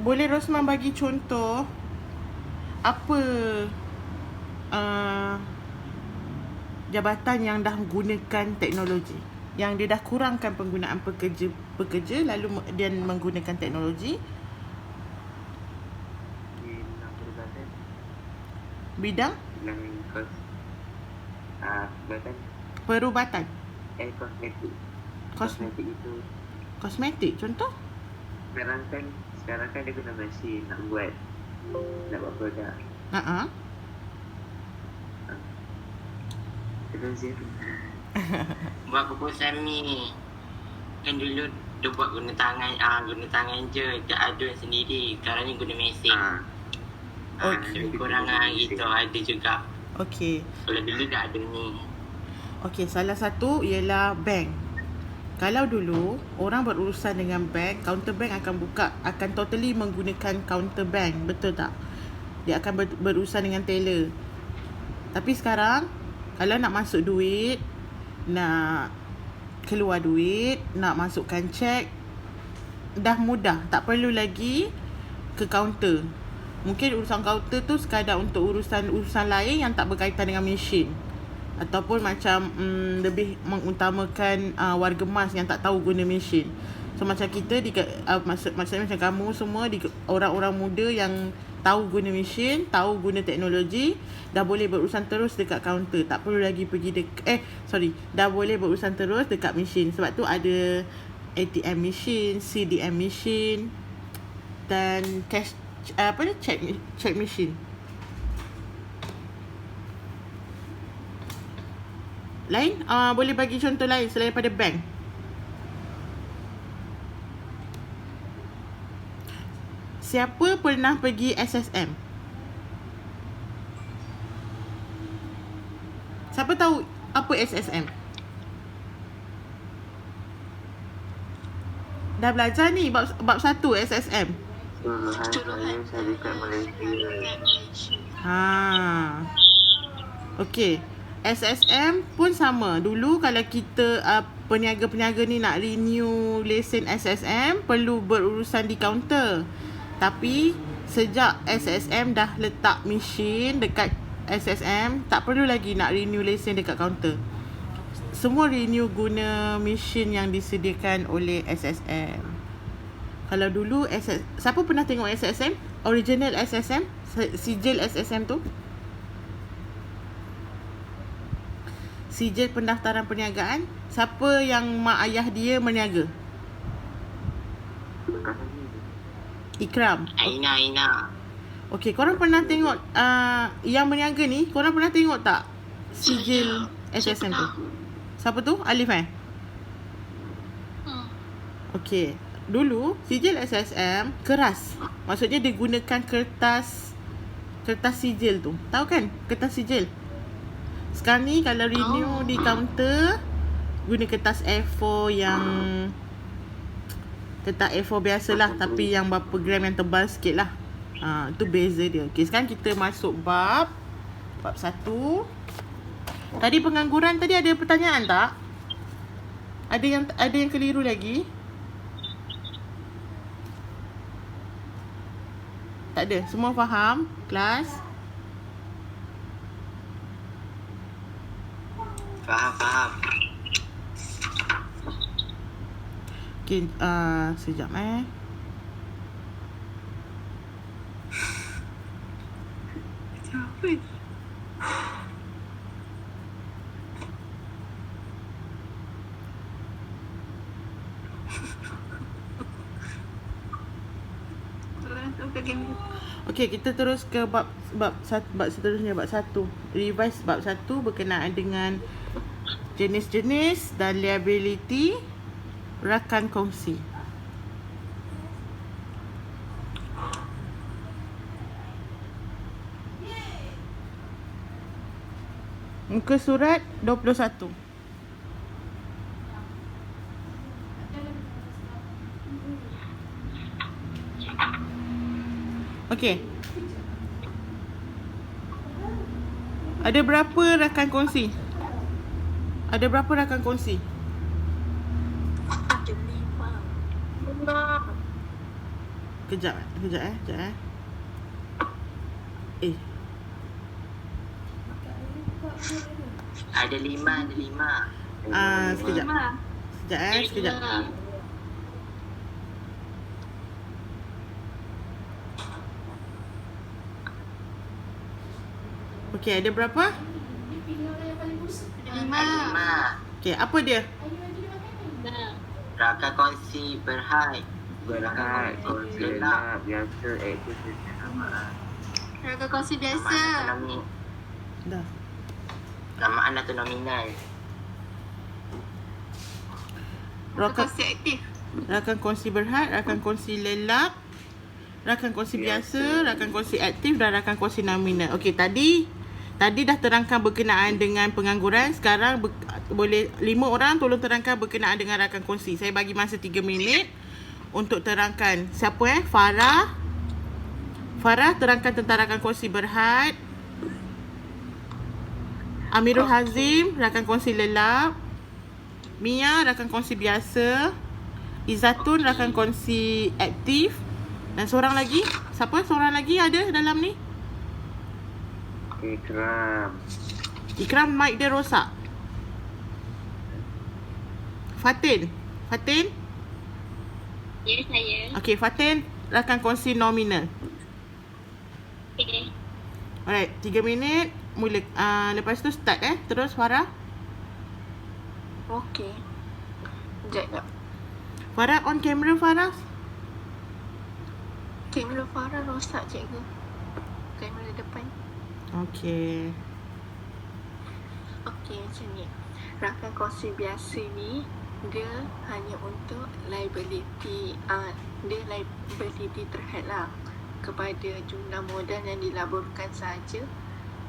boleh Rosman bagi contoh apa uh, jabatan yang dah gunakan teknologi, yang dia dah kurangkan penggunaan pekerja lalu dia menggunakan teknologi? Bidang perubatan. Bidang perubatan. Perubatan. Kosmetik. Kosmetik. Kosmetik itu Kosmetik contoh? sekarang kan dia guna mesin nak buat produk. Terus dia buat keputusan ni kan dulu dia buat guna tangan je, tak ada sendiri. Sekarang ni guna mesin. Okey. Kekurangan gitu ada juga. Okey. Kalau dulu tak ada ni. Okey, salah satu ialah bank. Kalau dulu orang berurusan dengan bank, counter bank akan totally menggunakan counter bank, betul tak? Dia akan berurusan dengan teller. Tapi sekarang kalau nak masuk duit, nak keluar duit, nak masukkan cek, dah mudah, tak perlu lagi ke kaunter. Mungkin urusan kaunter tu sekadar untuk urusan lain yang tak berkaitan dengan mesin, ataupun macam lebih mengutamakan warga emas yang tak tahu guna mesin. So macam kita maksudnya macam kamu semua orang-orang muda yang tahu guna mesin, tahu guna teknologi, dah boleh berurusan terus dekat kaunter, tak perlu lagi pergi dah boleh berurusan terus dekat mesin. Sebab tu ada ATM mesin, CDM mesin dan check mesin. Lain boleh bagi contoh lain selain pada bank? Siapa pernah pergi SSM? Siapa tahu apa SSM? Dah belajar ni bab 1 SSM. Suruhan syarikat Malaysia. Okey. SSM pun sama. Dulu kalau kita peniaga-peniaga ni nak renew lesen SSM, perlu berurusan di kaunter. Tapi sejak SSM dah letak mesin dekat SSM, tak perlu lagi nak renew lesen dekat kaunter. Semua renew guna mesin yang disediakan oleh SSM. Kalau dulu siapa pernah tengok SSM? Original SSM? Sijil SSM tu? Sijil pendaftaran perniagaan. Siapa yang mak ayah dia meniaga? Ikram. Aina. Okey, korang pernah tengok yang meniaga ni, korang pernah tengok tak sijil SSM tu? Siapa tu? Alif Okey. Dulu sijil SSM keras. Maksudnya dia gunakan kertas sijil tu. Tahu kan? Kertas sijil. Sekarang ni kalau renew di kaunter, guna kertas A4 yang kertas A4 biasalah, tapi yang berapa gram yang tebal sikit lah. Itu beza dia. Okay, sekarang kita masuk bab 1. Tadi pengangguran tadi ada pertanyaan tak? Ada yang keliru lagi? Tak ada. Semua faham? Kelas? Faham. Okay, sekejap Apa ni? Okey, kita terus ke bab seterusnya, bab 1. Revise bab 1 berkenaan dengan jenis-jenis dan liability rakan kongsi. Muka surat 21. Okey. Ada berapa rakan kongsi? Ada berapa rakan kongsi? Ada 5. Kejap eh. Ada 5. Sekejap. Sekejap. Okey, ada berapa? 5. Okey, apa dia? Rakan kongsi berhad. Berhad, kongsi lelap, biasa, aktif dan kesamaan. Rakan kongsi biasa. Dah. Namaan atau nominal. Rakan kongsi aktif. Rakan kongsi berhad, rakan kongsi lelap, rakan kongsi biasa, rakan kongsi aktif dan rakan kongsi nominal. Okey, tadi dah terangkan berkenaan dengan pengangguran. Sekarang boleh 5 orang tolong terangkan berkenaan dengan rakan kongsi. Saya bagi masa 3 minit untuk terangkan. Siapa Farah terangkan tentang rakan kongsi berhad. Amirul Hazim rakan kongsi lelap. Mia rakan kongsi biasa. Izzatun rakan kongsi aktif. Dan seorang lagi? Siapa seorang lagi ada dalam ni? Ikram mic dia rosak. Fatin. Ya, saya. Okey, Fatin rakan kongsi nominal. Okay. Alright, 3 minit mula. Lepas tu start Terus Farah. Okey. Sekejap. Farah on camera Farah. Kamera Farah rosak, cikgu. Kamera depan. Okey. Okey, macam ni. Rakan kongsi biasa ni dia hanya untuk liability, dia liability terhad kepada jumlah modal yang dilaburkan sahaja.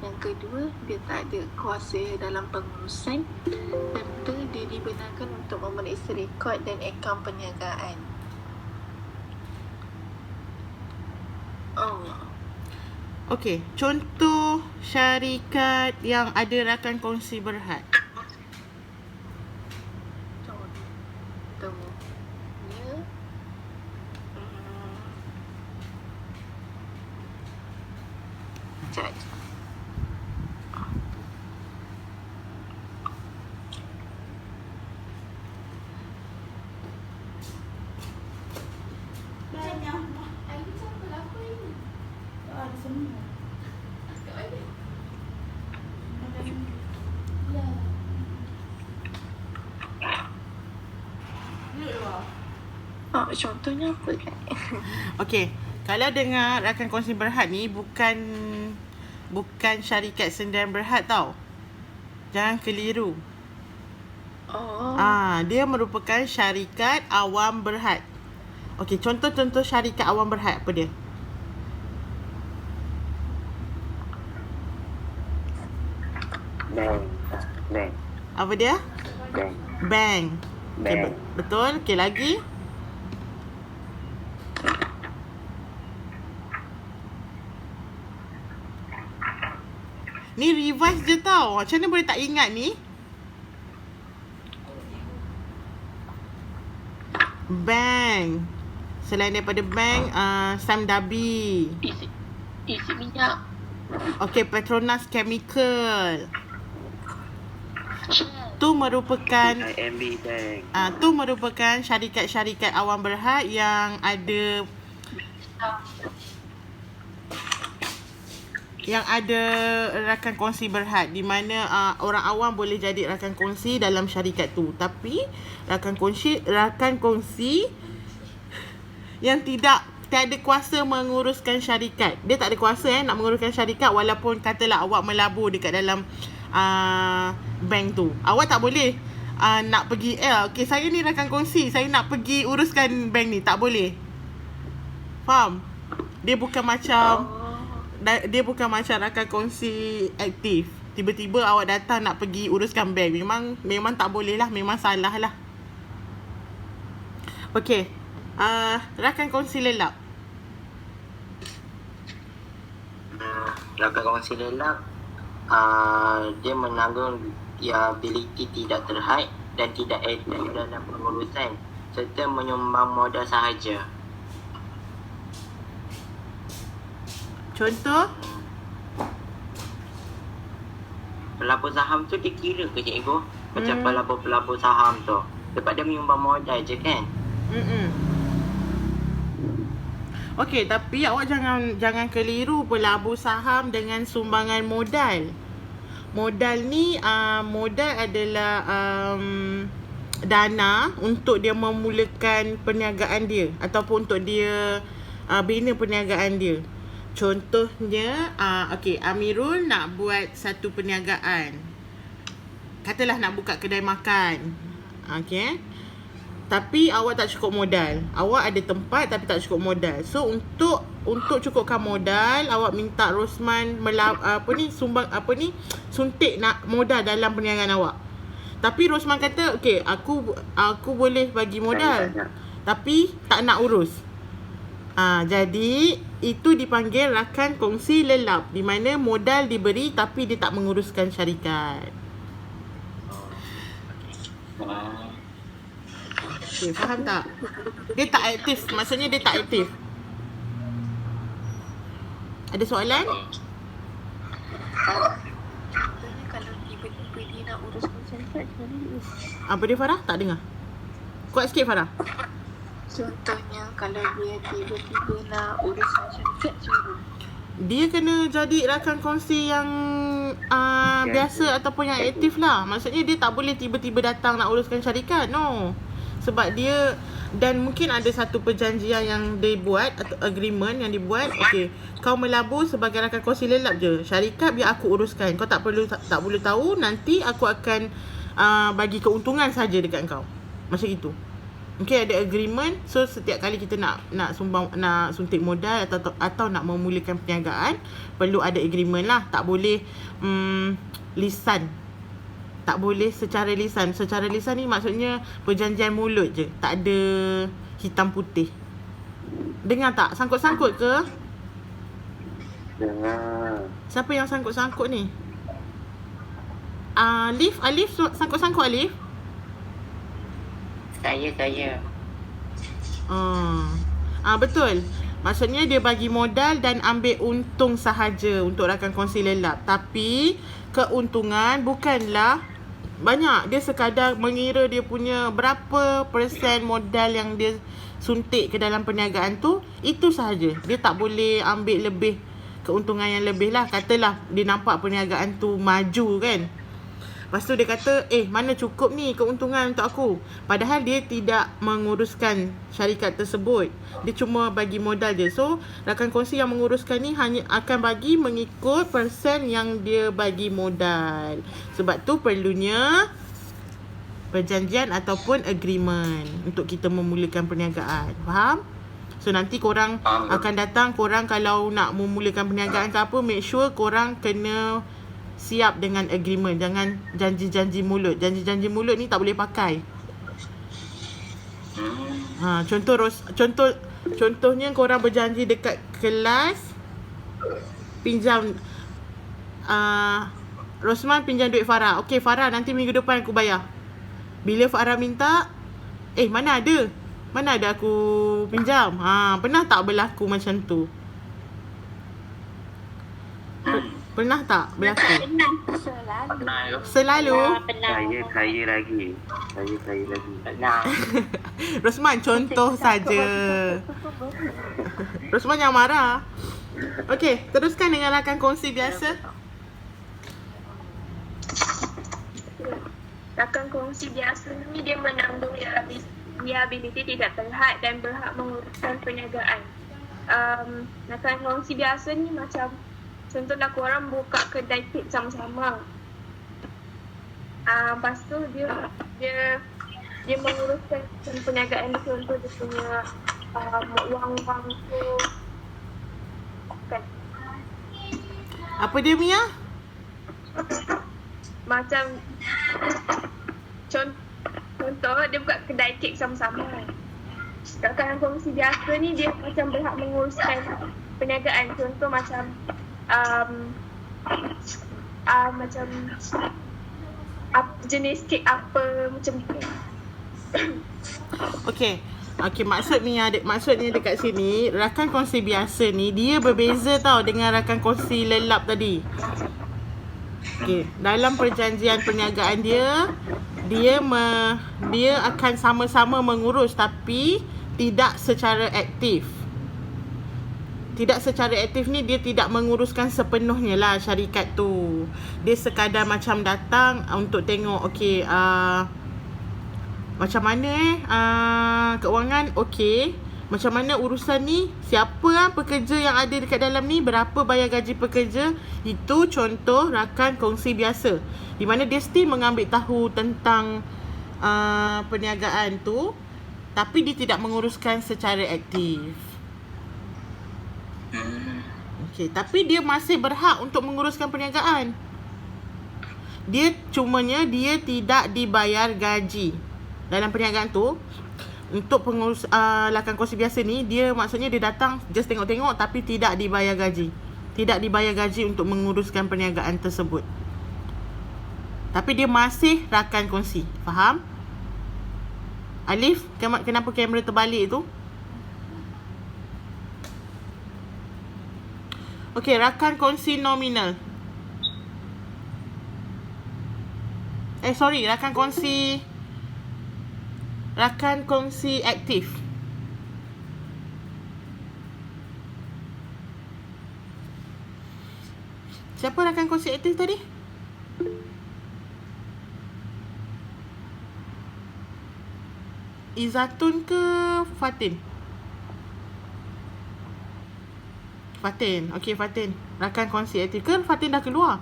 Yang kedua, dia tak ada kuasa dalam pengurusan, serta dia dibenarkan untuk memeriksa rekod dan akaun perniagaan. Okey, contoh syarikat yang ada rakan kongsi berhad. Contohnya, sekejap. Contohnya apa kan? Okey, kalau dengar rakan kongsi berhad ni bukan syarikat Sendirian Berhad tau. Jangan keliru. Dia merupakan syarikat awam berhad. Okey, contoh-contoh syarikat awam berhad apa dia? Bank. Apa dia? Bank. Okay, betul. Okey, lagi? Ni revise je tau. Macam mana boleh tak ingat ni? Bank. Selain daripada bank, Sam Dabi. Isi minyak. Okey, Petronas Chemical. Tu merupakan IMB Bank. tu merupakan syarikat-syarikat awam berhad yang ada rakan kongsi berhad, di mana orang awam boleh jadi rakan kongsi dalam syarikat tu. Tapi rakan kongsi yang tiada kuasa menguruskan syarikat. Dia tak ada kuasa nak menguruskan syarikat, walaupun katalah awak melabur dekat dalam bank tu. Awak tak boleh nak pergi okey, saya ni rakan kongsi, saya nak pergi uruskan bank ni. Tak boleh. Faham? Dia bukan macam rakan kongsi aktif. Tiba-tiba awak datang nak pergi uruskan bank. Memang tak boleh lah. Memang salah lah. Okey. Rakan kongsi lelap. Rakan kongsi lelap, dia menanggung liability tidak terhad dan tidak aktif dalam pengurusan serta menyumbang modal sahaja. Contoh? Pelabur saham tu dikira ke cikgu? Macam pelabur saham tu. Sebab dia menyumbang modal je kan? Okey, tapi awak jangan keliru pelabur saham dengan sumbangan modal. Modal ni modal adalah dana untuk dia memulakan perniagaan dia ataupun untuk dia bina perniagaan dia. Contohnya okey, Amirul nak buat satu perniagaan. Katalah nak buka kedai makan. Okey. Tapi awak tak cukup modal. Awak ada tempat tapi tak cukup modal. So untuk cukupkan modal, awak minta Rosman suntik nak modal dalam perniagaan awak. Tapi Rosman kata, okey, aku boleh bagi modal. Tapi tak nak urus. Jadi itu dipanggil rakan kongsi lelap, di mana modal diberi tapi dia tak menguruskan syarikat. Okay, faham tak? Dia tak aktif. Maksudnya dia tak aktif. Ada soalan? Contohnya kalau tiba-tiba dia nak uruskan syarikat, macam mana dia urus? Apa dia, Farah? Tak dengar. Kuat sikit, Farah. Contohnya kalau dia tiba-tiba nak uruskan syarikat, macam mana? Dia kena jadi rakan kongsi yang biasa ataupun yang aktif lah. Maksudnya dia tak boleh tiba-tiba datang nak uruskan syarikat. No. Sebab dia, dan mungkin ada satu perjanjian yang dibuat atau agreement yang dibuat. Okey, kau melabur sebagai rakan kongsi lelap je. Syarikat biar aku uruskan. Kau tak perlu tahu, nanti aku akan bagi keuntungan saja dekat kau. Macam itu. Mungkin ada agreement. So setiap kali kita nak suntik modal atau nak memulakan perniagaan, perlu ada agreement lah. Tak boleh lisan. Tak boleh secara lisan. Secara lisan ni maksudnya perjanjian mulut je. Tak ada hitam putih. Dengar tak? Sangkut-sangkut ke? Dengar. Siapa yang sangkut-sangkut ni? Alif sangkut-sangkut Alif? Saya. Betul. Maksudnya dia bagi modal dan ambil untung sahaja untuk rakan kongsi lelap. Tapi keuntungan bukanlah banyak. Dia sekadar mengira dia punya berapa persen modal yang dia suntik ke dalam perniagaan tu, itu sahaja. Dia tak boleh ambil lebih, keuntungan yang lebih lah. Katalah dia nampak perniagaan tu maju kan, lepas tu dia kata, mana cukup ni keuntungan untuk aku. Padahal dia tidak menguruskan syarikat tersebut. Dia cuma bagi modal je. So, rakan kongsi yang menguruskan ni hanya akan bagi mengikut persen yang dia bagi modal. Sebab tu perlunya perjanjian ataupun agreement untuk kita memulakan perniagaan. Faham? So, nanti korang akan datang, korang kalau nak memulakan perniagaan ke apa, make sure korang kena siap dengan agreement. Jangan janji-janji mulut. Janji-janji mulut ni tak boleh pakai. Contohnya korang berjanji dekat kelas, pinjam Rosman pinjam duit Farah. Okey Farah, nanti minggu depan aku bayar. Bila Farah minta, mana ada aku pinjam. Pernah tak berlaku macam tu? Pernah tak berlaku? Selalu. Saya kaya lagi. Pernah. Rosman, contoh saja. Rosman jangan marah. Okey, teruskan dengan rakan kongsi biasa. Rakan kongsi biasa ni dia menanggung liability tidak terhad dan berhak menguruskan perniagaan. Rakan kongsi biasa ni macam contohlah korang buka kedai kek sama-sama. Lepas tu dia menguruskan perniagaan dia, contoh dia punya wang-wang tu kan. Apa dia Mia? Macam contoh dia buka kedai kek sama-sama. Rakan kongsi biasa ni dia macam berhak menguruskan perniagaan. Contoh macam macam jenis kek apa macam tu. Okey. Okey, maksudnya dekat sini, rakan kongsi biasa ni dia berbeza tau dengan rakan kongsi lelap tadi. Okey, dalam perjanjian perniagaan dia akan sama-sama mengurus tapi tidak secara aktif. Tidak secara aktif ni dia tidak menguruskan sepenuhnya lah syarikat tu. Dia sekadar macam datang untuk tengok okey macam mana keuangan okey. Macam mana urusan ni, siapa pekerja yang ada dekat dalam ni, berapa bayar gaji pekerja. Itu contoh rakan kongsi biasa, di mana dia still mengambil tahu tentang perniagaan tu, tapi dia tidak menguruskan secara aktif. Okey, tapi dia masih berhak untuk menguruskan perniagaan. Dia tidak dibayar gaji. Dalam perniagaan tu, untuk pengurus rakan kongsi biasa ni, dia maksudnya dia datang just tengok-tengok tapi tidak dibayar gaji. Tidak dibayar gaji untuk menguruskan perniagaan tersebut. Tapi dia masih rakan kongsi. Faham? Alif, kenapa kamera terbalik tu? Okey, rakan kongsi nominal. Rakan kongsi aktif. Siapa rakan kongsi aktif tadi? Izatun ke Fatin? Fatin. Okey, Fatin. Rakan kongsi aktif ke Fatin dah keluar?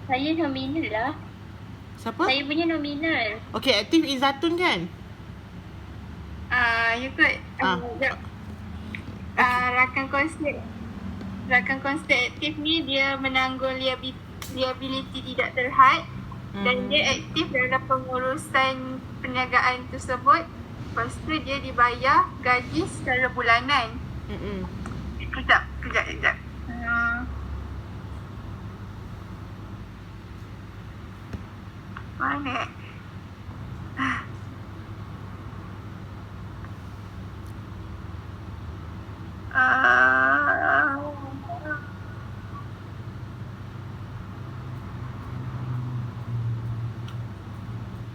Saya nominal lah. Siapa? Saya punya nominal. Okey, aktif Izatun kan? You kot. Rakan kongsi aktif ni dia menanggung liability tidak terhad dan dia aktif dalam pengurusan perniagaan tersebut. Lepas tu dia dibayar gaji secara bulanan. Kejap. Mana?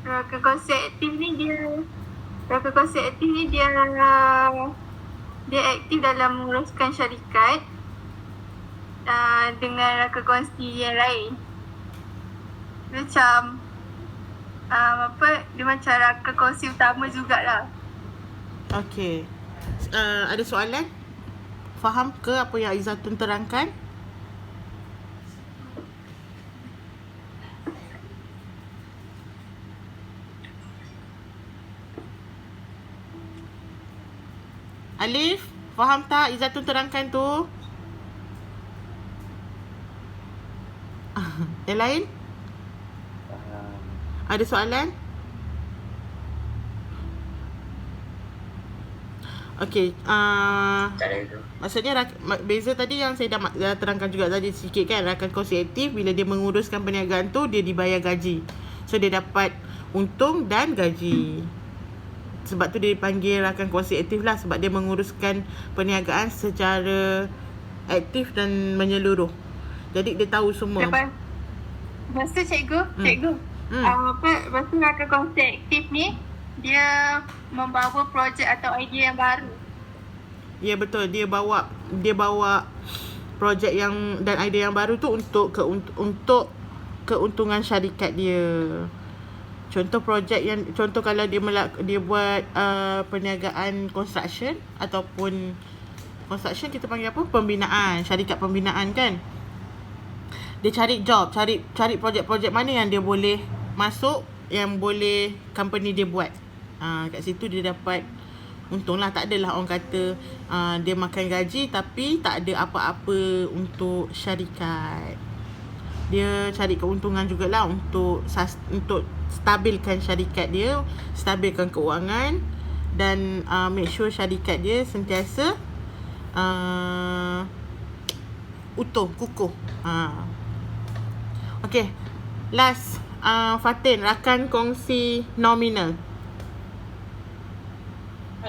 Rakan kongsi aktif ni dia aktif dalam menguruskan syarikat dengan rakan kongsi yang lain. Macam dia macam rakan kongsi utama jugalah. Okey. Ada soalan? Faham ke apa yang Izatun terangkan? Alif, faham tak Izatun terangkan tu? Yang lain? Ada soalan? Okey, maksudnya beza tadi yang saya dah terangkan juga tadi sikit kan. Rakan kongsi aktif bila dia menguruskan perniagaan tu, dia dibayar gaji. So dia dapat untung dan gaji. Sebab tu dia dipanggil rakan kongsi aktif lah, sebab dia menguruskan perniagaan secara aktif dan menyeluruh. Jadi dia tahu semua. Lepas tu cikgu, lepas tu rakan kongsi aktif ni dia membawa projek atau idea yang baru. Ya, betul. Dia bawa projek yang dan idea yang baru tu untuk keuntungan syarikat dia. Contoh kalau dia buat perniagaan construction ataupun construction kita panggil apa? Pembinaan, syarikat pembinaan kan. Dia cari job, cari projek-projek mana yang dia boleh masuk, yang boleh company dia buat. Kat situ dia dapat untung lah. Tak adalah orang kata dia makan gaji tapi tak ada apa-apa untuk syarikat. Dia cari keuntungan jugalah untuk stabilkan syarikat dia, stabilkan keuangan dan make sure syarikat dia sentiasa utuh, kukuh. Okay, last Fatin, rakan kongsi nominal.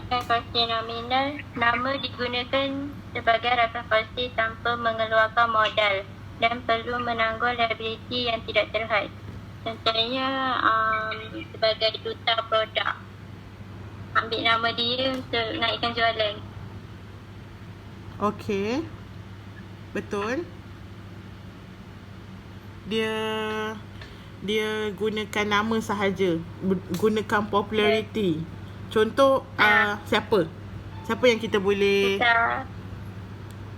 rakan kongsi nominal, nama digunakan sebagai rakan kongsi tanpa mengeluarkan modal dan perlu menanggung liability yang tidak terhad. Contohnya sebagai duta produk. Ambil nama dia untuk naikkan jualan. Okey. Betul. Dia gunakan nama sahaja, gunakan popularity. Contoh siapa? Siapa yang kita boleh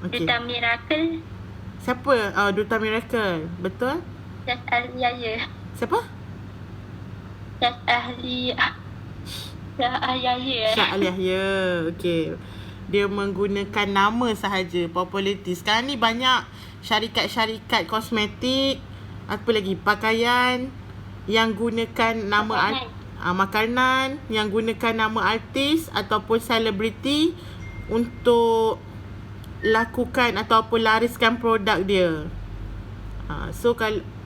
Duta Miracle. Siapa? Duta Miracle. Betul? Syah Ahyaya. Siapa? Syah Ahyaya. Syah Al-Yahya. Okey. Dia menggunakan nama sahaja, popularity. Sekarang ni banyak syarikat-syarikat kosmetik, apa lagi, pakaian yang gunakan nama makanan yang gunakan nama artis ataupun selebriti untuk lakukan ataupun lariskan produk dia. So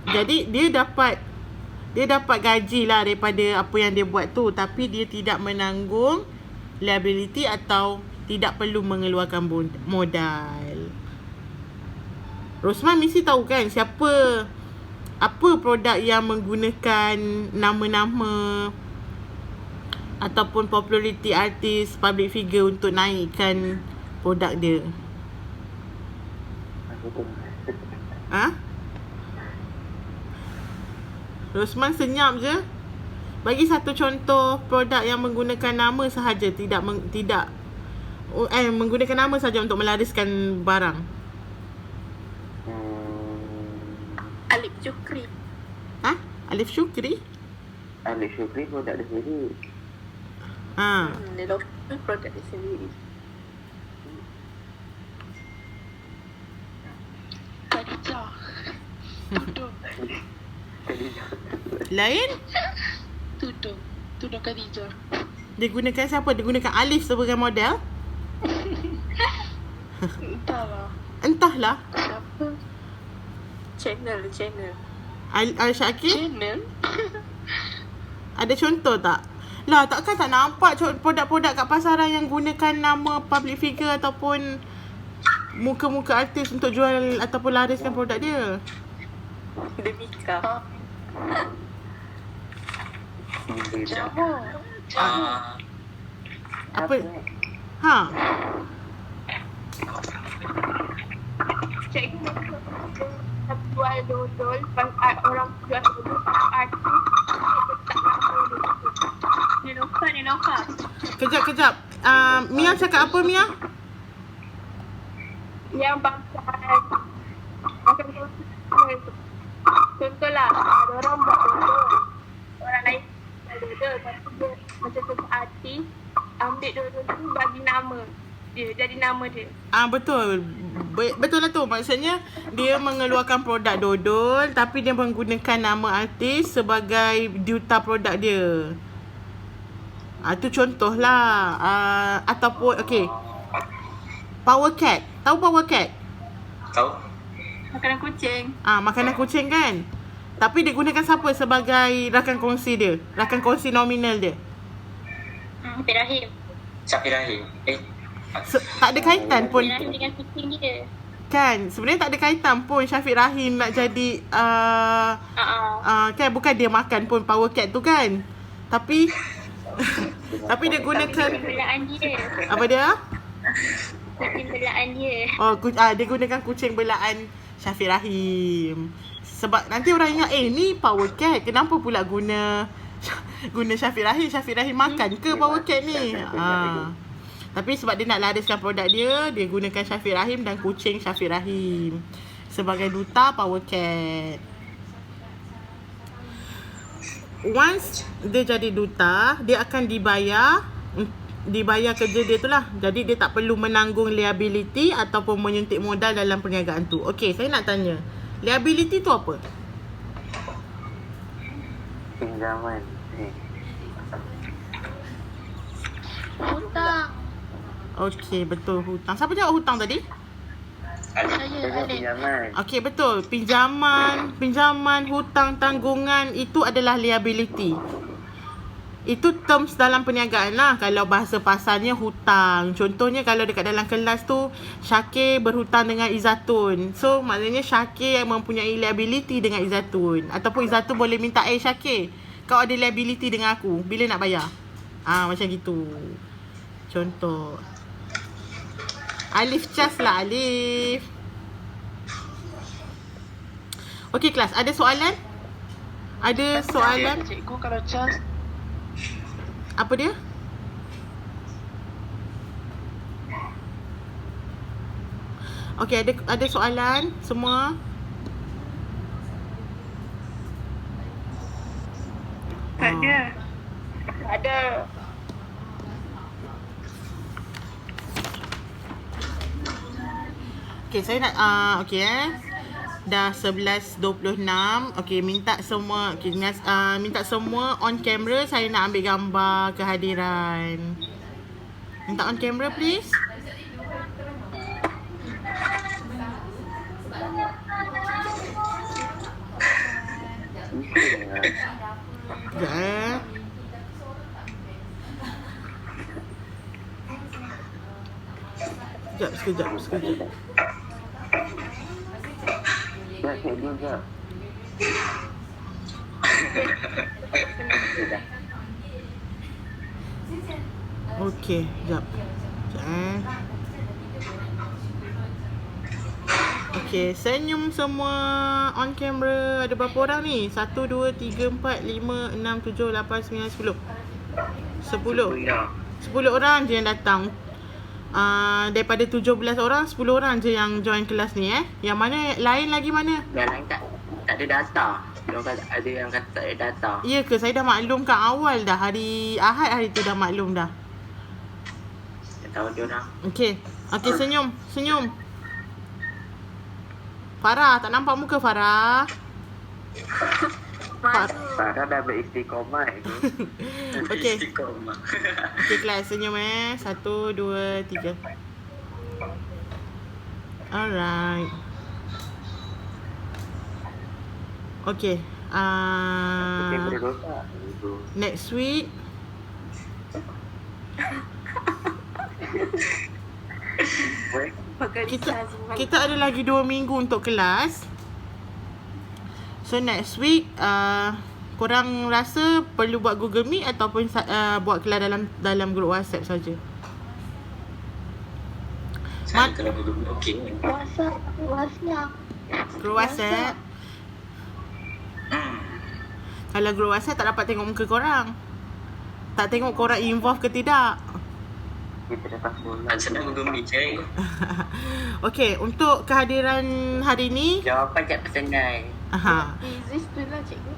jadi dia dapat gaji lah daripada apa yang dia buat tu, tapi dia tidak menanggung liability atau tidak perlu mengeluarkan modal. Rosman mesti tahu kan apa produk yang menggunakan nama-nama ataupun popularity artis, public figure untuk naikkan produk dia. Rosman senyap je. Bagi satu contoh produk yang menggunakan nama sahaja, menggunakan nama sahaja untuk melariskan barang. Alif Syukri. Alif Syukri? Alif Syukri produk dia sendiri. Dia lakukan produk dia sendiri. Khadijah. Tudung. Lain? Tudung Khadijah. Dia gunakan siapa? Dia gunakan Alif sebagai model? Entahlah. Siapa? Channel. Syakir? Channel? Ada contoh tak? Lah, takkan tak nampak produk-produk kat pasaran yang gunakan nama public figure ataupun muka-muka artis untuk jual ataupun lariskan produk dia? Demika. Apa? Cikgu jual dodol, orang jual dodol artis tak nama Nelofa. Kejap. Mia cakap apa, Mia? Yang bangsa contohlah, ada orang buat dodol, orang lain buat dodol, lepas tu dia macam tu artis ambil dodol tu bagi nama dia, jadi nama dia. Betul. Betul lah tu. Maksudnya dia mengeluarkan produk dodol tapi dia menggunakan nama artis sebagai duta produk dia. Itu contoh lah. Ataupun Power Cat. Tahu Power Cat? Tahu? Makanan kucing. Makanan kucing kan. Tapi dia gunakan siapa sebagai rakan kongsi dia? Rakan kongsi nominal dia? Syafir Rahim. Tak ada kaitan pun. Rahim dengan kucing dia. Kan, sebenarnya tak ada kaitan pun Syafiq Rahim nak jadi kan bukan dia makan pun Power Cat tu kan. Tapi dia gunakan Belaan dia. apa dia? Kucing belaan dia. Dia gunakan kucing belaan Syafiq Rahim. Sebab nanti orang ingat ni Power Cat, kenapa pula guna Syafiq Rahim? Syafiq Rahim makan ke Power Cat ni? Tapi sebab dia nak lariskan produk dia gunakan Syafiq Rahim dan kucing Syafiq Rahim sebagai duta Power Cat. Once dia jadi duta, dia akan dibayar kerja dia tu lah. Jadi dia tak perlu menanggung liability ataupun menyuntik modal dalam perniagaan tu. Okey, saya nak tanya, liability tu apa? Pinjaman. Hutang. Okey, betul, hutang. Siapa jawab hutang tadi? Saya Alif. Pinjaman. Okey, betul. Pinjaman, hutang, tanggungan itu adalah liability. Itu terms dalam perniagaan lah. Kalau bahasa pasarnya hutang. Contohnya kalau dekat dalam kelas tu Syakir berhutang dengan Izzatun. So maknanya Syakir yang mempunyai liability dengan Izzatun. Ataupun Izzatun boleh minta, Syakir, kau ada liability dengan aku, bila nak bayar? Macam gitu. Contoh. Alif Cas lah, Alif. Okey kelas, ada soalan? Ada soalan? Cikgu kalau Charles Apa dia? Okey, ada soalan semua? Tak ada. Ada. Okey, saya nak okey dah 11.26. Okey, minta semua minta semua on camera. Saya nak ambil gambar kehadiran. Minta on camera please. Sekejap Sekejap. Nak schedule ke? Okey, sekejap. Okey, senyum semua on camera. Ada berapa orang ni? 1, 2, 3, 4, 5, 6, 7, 8, 9, 10. 10 orang je yang datang. Daripada 17 orang, 10 orang je yang join kelas ni Yang mana lain lagi mana? Yang lain tak ada data. Ada yang kata tak ada data. Ya ke? Saya dah maklumkan awal dah. Hari Ahad hari tu dah maklum dah. Tak tahu dia orang. Okey. Okey, senyum. Farah, tak nampak muka Farah? Farah dah beristiqomah tu. Okey. Istiqomah. Okey kelas, senyum 1, 2, 3. Alright. Okey. Boleh rosak. Next week kita ada lagi 2 minggu untuk kelas. So next week korang rasa perlu buat Google Meet ataupun buat kelas dalam grup WhatsApp saja? Saya kalau Google okey. Grup WhatsApp. Kalau grup WhatsApp tak dapat tengok muka korang. Tak tengok korang involve ke tidak. Kita dah mula. Senang Google Meet je. Okey, untuk kehadiran hari ni Jawapan tak personal. Quizzes tu lah cikgu.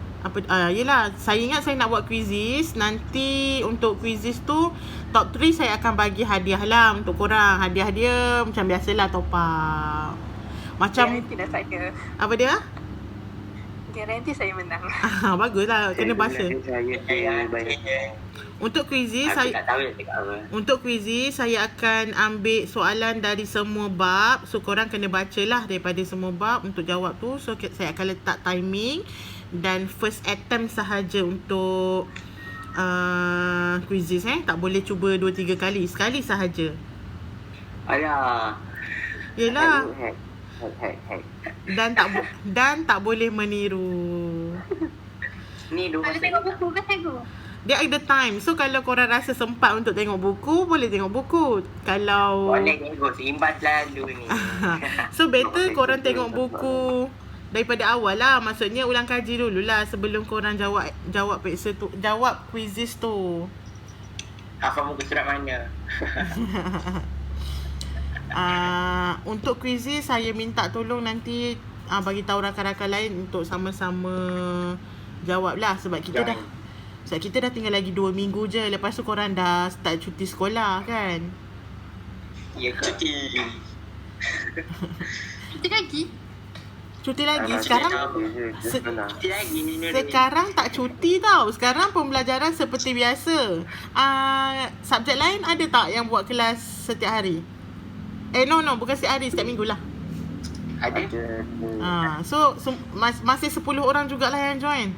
Yelah, saya ingat saya nak buat quizzes. Nanti untuk quizzes tu top 3 saya akan bagi hadiah lah untuk korang. Hadiah dia macam biasalah, top up. Macam Garanti dah saya. apa dia? Garanti saya menang. Baguslah, kena baca. Saya banyak. Untuk quizzes Aku saya tak tahu nak cakap apa. Untuk quizzes saya akan ambil soalan dari semua bab. So korang kena bacalah daripada semua bab untuk jawab tu. So saya akan letak timing dan first attempt sahaja untuk quizzes Tak boleh cuba 2-3 kali. Sekali sahaja. Alah. Yelah. Hack. Dan tak boleh meniru. Ni dua Ada tengok buku ke cikgu? Dia ada time. So kalau korang rasa sempat untuk tengok buku, boleh tengok buku. Kalau boleh tengok seimbang selalu ni. So better korang tengok buku daripada awal lah. Maksudnya ulang kaji dululah sebelum korang jawab peksa tu, jawab quizzes tu. Hafal muka surat mana? Untuk quizzes saya minta tolong nanti bagi tahu rakan-rakan lain untuk sama-sama jawab lah. Sebab kita dah tinggal lagi 2 minggu je. Lepas tu korang dah start cuti sekolah kan? Ya, cuti. Cuti lagi. Sekarang Cuti lagi ni. Sekarang tak cuti tau. Sekarang pembelajaran seperti biasa. Subjek lain ada tak yang buat kelas setiap hari? No, bukan setiap hari, setiap minggu lah. Ada. So masih 10 orang jugalah yang join.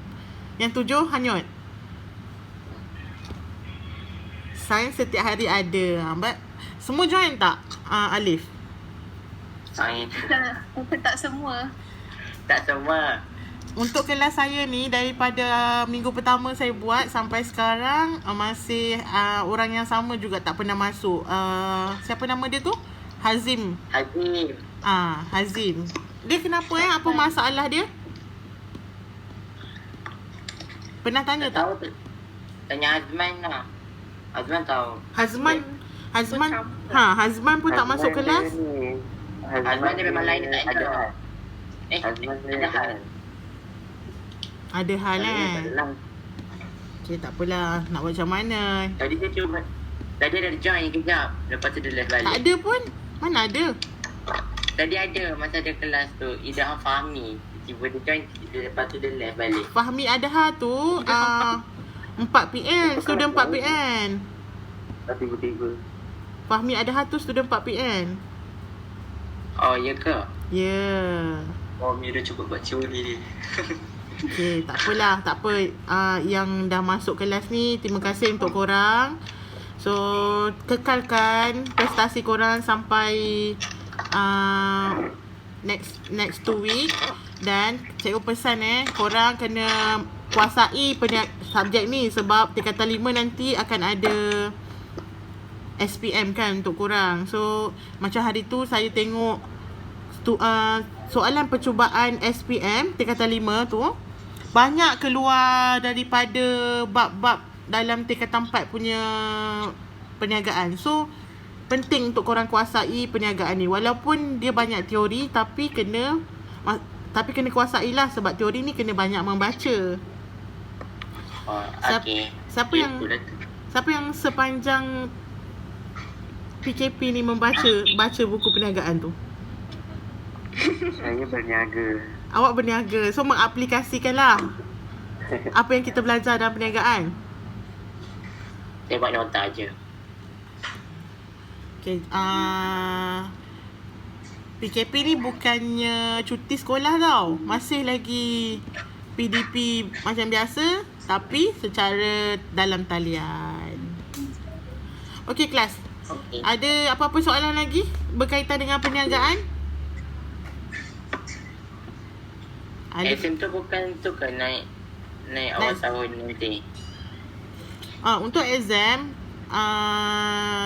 Yang 7 hanyut. Sains setiap hari ada. Semua join tak, Alif? Sains. Tak semua. Tak semua. Untuk kelas saya ni, daripada minggu pertama saya buat sampai sekarang, masih orang yang sama juga tak pernah masuk. Siapa nama dia tu? Hazim. Hazim. Hazim. Dia kenapa Apa masalah dia? Pernah tanya tak? Tahu tu. Tanya Azman lah. Azman tahu. Hazman pun tak masuk kelas? Azman dia memang lain, dia tak ada. Azman ada hal. Ada hal Okay, tak apalah. Nak buat macam mana? Tadi dia cuba. Tadi ada join kejap. Lepas tu dia left balik. Tak ada pun. Mana ada? Tadi ada masa ada kelas tu. Ida Fahmi. Tiba dia join. Lepas tu dia left balik. Fahmi Adha tu 4 PN. Student 4 PN. Tiba-tiba. Fahmi Adha tu student 4 PN. Oh, ya ke? Ya. Oh, Mira cuba buat teori ni. Okay, tak apalah. Tak apa. Yang dah masuk kelas ni, terima kasih untuk korang. So, kekalkan prestasi korang sampai next 2 week. Dan cikgu pesan korang kena kuasai subjek ni. Sebab tingkatan 5 nanti akan ada SPM kan untuk korang. So, macam hari tu saya tengok soalan percubaan SPM tingkatan 5 tu banyak keluar daripada bab-bab dalam tingkatan 4 punya perniagaan. So, penting untuk korang kuasai perniagaan ni. Walaupun dia banyak teori tapi kena kuasai lah. Sebab teori ni kena banyak membaca. Oh, okay. Siapa yang sepanjang PKP ni baca buku perniagaan tu? Saya berniaga. Awak berniaga. So, mengaplikasikanlah apa yang kita belajar dalam perniagaan. Saya buat nota je. Okay. PKP ni bukannya cuti sekolah tau. Masih lagi PDP macam biasa. Tapi secara dalam talian. Okay, kelas. Okay. Ada apa-apa soalan lagi berkaitan dengan perniagaan? SM tu bukan tu ke naik awal tahun nanti? Untuk exam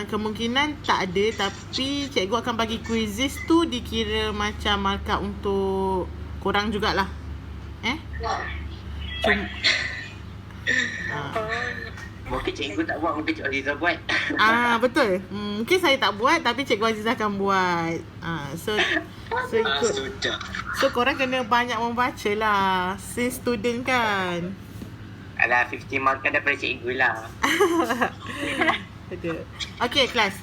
kemungkinan tak ada. Tapi cikgu akan bagi quizzes tu dikira macam markah untuk korang jugalah. Mungkin cikgu tak buat, mungkin cikgu Aziza buat. Betul. Mungkin saya tak buat tapi cikgu Aziza akan buat. So ikut. So korang kena banyak membaca lah. Since student kan. Alah, 50 markah daripada cikgu lah. Betul. Okay, kelas.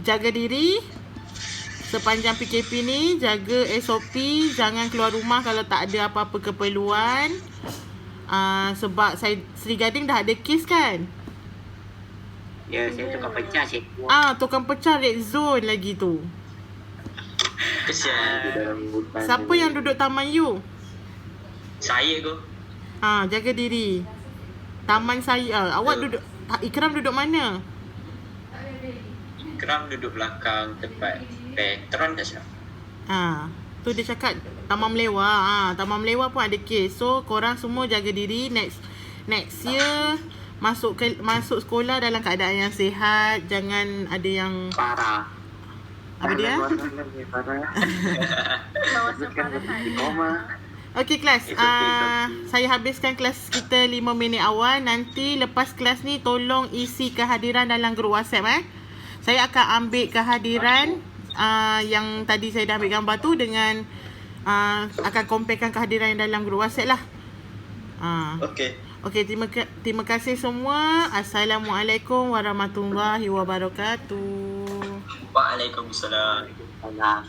Jaga diri sepanjang PKP ni. Jaga SOP. Jangan keluar rumah kalau tak ada apa-apa keperluan. Sebab Seri Gading dah ada kes kan? Ya, saya tukar pecah cikgu. Tukang pecah red zone lagi tu. Kesian. Siapa yang duduk Taman U? Saya tu. Jaga diri. Taman saya. Awak duduk, Ikram duduk mana? Ikram duduk belakang tempat Petron tak silap. Tu dia cakap Taman Melewa. Taman Melewa pun ada kes. So korang semua jaga diri. Next year masuk sekolah dalam keadaan yang sihat. Jangan ada yang Parah. apa dia? Okay, kelas. Saya habiskan kelas kita 5 minit awal. Nanti lepas kelas ni tolong isi kehadiran dalam grup WhatsApp. Saya akan ambil kehadiran yang tadi saya dah ambil gambar tu dengan akan comparekan kehadiran yang dalam grup WhatsApp lah. Okay, terima kasih semua. Assalamualaikum warahmatullahi wabarakatuh. Waalaikumsalam. Salam.